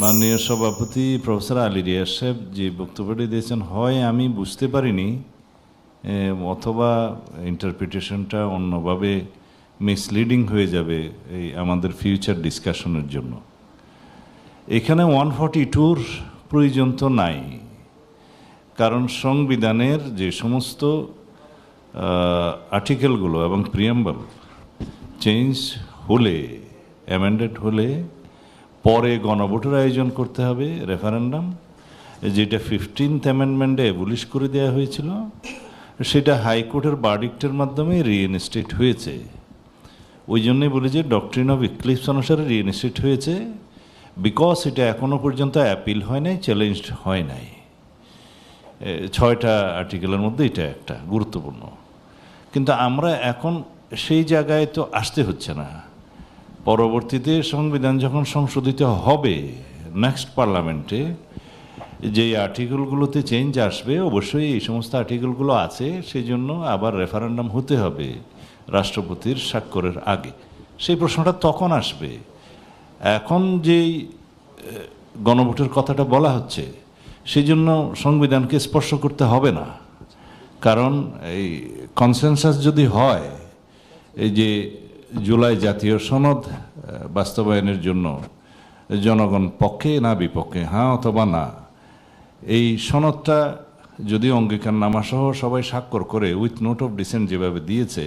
মাননীয় সভাপতি প্রফেসর আলী রিয়াজ সাহেব যে বক্তব্যটি দিয়েছেন, হয় আমি বুঝতে পারিনি অথবা ইন্টারপ্রিটেশনটা অন্যভাবে মিসলিডিং হয়ে যাবে এই আমাদের ফিউচার ডিসকাশনের জন্য। এখানে 142-র প্রয়োজন তো নাই, কারণ সংবিধানের যে সমস্ত আর্টিকেলগুলো এবং প্রিয়াম্বল চেঞ্জ হলে, অ্যামেন্ডেড হলে পরে গণভোটের আয়োজন করতে হবে, রেফারেন্ডাম, যেটা 15th অ্যামেন্ডমেন্টে অ্যাবলিশ করে দেওয়া হয়েছিল, সেটা হাইকোর্টের ভার্ডিক্টের মাধ্যমে রিইনস্টেট হয়েছে। ওই জন্যই বলি যে ডক্ট্রিন অফ ইক্লিপস অনুসারে রিইনস্টেট হয়েছে, বিকজ এটা এখনও পর্যন্ত অ্যাপিল হয় নাই, চ্যালেঞ্জড হয় নাই। 6টা আর্টিকেলের মধ্যে এটা একটা গুরুত্বপূর্ণ। কিন্তু আমরা এখন সেই জায়গায় তো আসতে হচ্ছে না। পরবর্তীতে সংবিধান যখন সংশোধিত হবে নেক্সট পার্লামেন্টে, যে আর্টিকেলগুলোতে চেঞ্জ আসবে, অবশ্যই এই সমস্ত আর্টিকেলগুলো আছে, সেই জন্য আবার রেফারেন্ডাম হতে হবে রাষ্ট্রপতির স্বাক্ষরের আগে। সেই প্রশ্নটা তখন আসবে। এখন যেই গণভোটের কথাটা বলা হচ্ছে, সেই জন্য সংবিধানকে স্পর্শ করতে হবে না। কারণ এই কনসেনসাস যদি হয়, এই যে জুলাই জাতীয় সনদ বাস্তবায়নের জন্য জনগণ পক্ষে না বিপক্ষে, হ্যাঁ অথবা না, এই সনদটা যদি অঙ্গীকারনামাসহ সবাই স্বাক্ষর করে উইথ নোট অফ ডিসেন্ট যেভাবে দিয়েছে,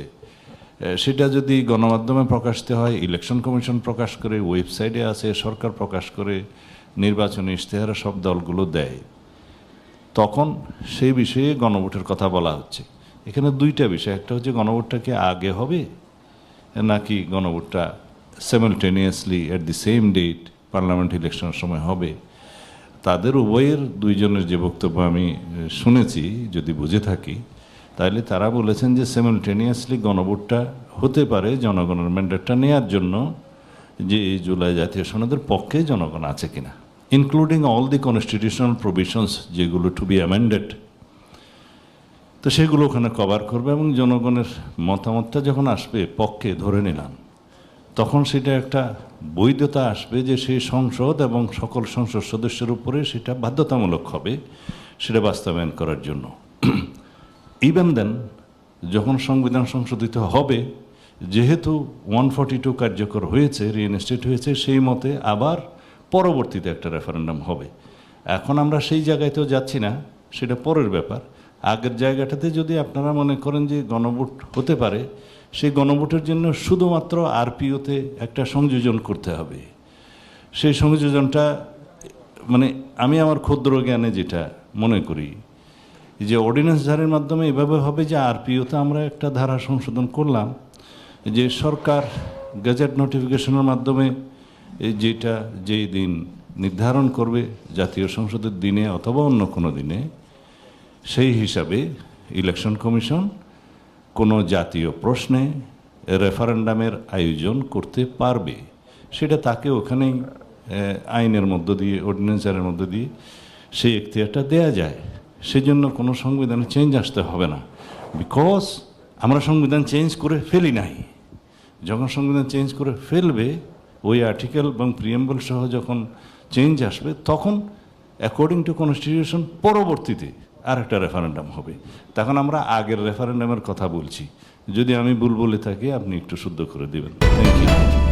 সেটা যদি গণমাধ্যমে প্রকাশিত হয়, ইলেকশন কমিশন প্রকাশ করে, ওয়েবসাইটে আছে, সরকার প্রকাশ করে, নির্বাচনী ইশতেহারে সব দলগুলো দেয়, তখন সেই বিষয়ে গণভোটের কথা বলা হচ্ছে। এখানে দুইটা বিষয়, একটা হচ্ছে গণভোটটা কি আগে হবে নাকি গণভোটটা simultaneously at the same date parliament ইলেকশনের সময় হবে। তাদের উভয়ের দুইজনের যে বক্তব্য আমি শুনেছি, যদি বুঝে থাকি, তাহলে তারা বলেছেন যে সাইমালটেনিয়াসলি গণভোটটা হতে পারে জনগণের ম্যান্ডেটটা নেওয়ার জন্য, যে এই জুলাই জাতীয় সনদের পক্ষে জনগণ আছে কিনা, including all the constitutional provisions যেগুলো টু বি অ্যামেন্ডেড। তো সেগুলো ওখানে কভার করবে এবং জনগণের মতামতটা যখন আসবে পক্ষে, ধরে নিলাম, তখন সেটা একটা বৈধতা আসবে যে সেই সংসদ এবং সকল সংসদ সদস্যের উপরে সেটা বাধ্যতামূলক হবে সেটা বাস্তবায়ন করার জন্য। ইভেন দেন যখন সংবিধান সংশোধিত হবে, যেহেতু 142 কার্যকর হয়েছে, রিইনস্টেট হয়েছে, সেই মতে আবার পরবর্তীতে একটা রেফারেন্ডাম হবে। এখন আমরা সেই জায়গায় তো যাচ্ছি না, সেটা পরের ব্যাপার। আগের জায়গাটাতে যদি আপনারা মনে করেন যে গণভোট হতে পারে, সেই গণভোটের জন্য শুধুমাত্র আরপিওতে একটা সংযোজন করতে হবে। সেই সংযোজনটা মানে আমি আমার ক্ষুদ্র জ্ঞানে যেটা মনে করি, যে অর্ডিন্যান্স ধারের মাধ্যমে এভাবে হবে যে আরপিওতে আমরা একটা ধারা সংশোধন করলাম, যে সরকার গেজেট নোটিফিকেশনের মাধ্যমে যেটা যেই দিন নির্ধারণ করবে জাতীয় সংসদের দিনে অথবা অন্য কোনো দিনে, সেই হিসাবে ইলেকশন কমিশন কোনো জাতীয় প্রশ্নে রেফারেন্ডামের আয়োজন করতে পারবে। সেটা তাকে ওখানেই আইনের মধ্য দিয়ে, অর্ডিন্যান্সের মধ্য দিয়ে সেই এখতিয়ারটা দেয়া যায়। সেই জন্য কোনো সংবিধানে চেঞ্জ আসতে হবে না, বিকজ আমরা সংবিধান চেঞ্জ করে ফেলি নাই। যখন সংবিধান চেঞ্জ করে ফেলবে, ওই আর্টিকেল এবং প্রিয়াম্বল সহ যখন চেঞ্জ আসবে, তখন অ্যাকর্ডিং টু কনস্টিটিউশন পরবর্তীতে আর একটা রেফারেন্ডাম হবে। তখন আমরা আগের রেফারেন্ডামের কথা বলছি। যদি আমি ভুল বলে থাকি, আপনি একটু শুদ্ধ করে দেবেন। Thank you.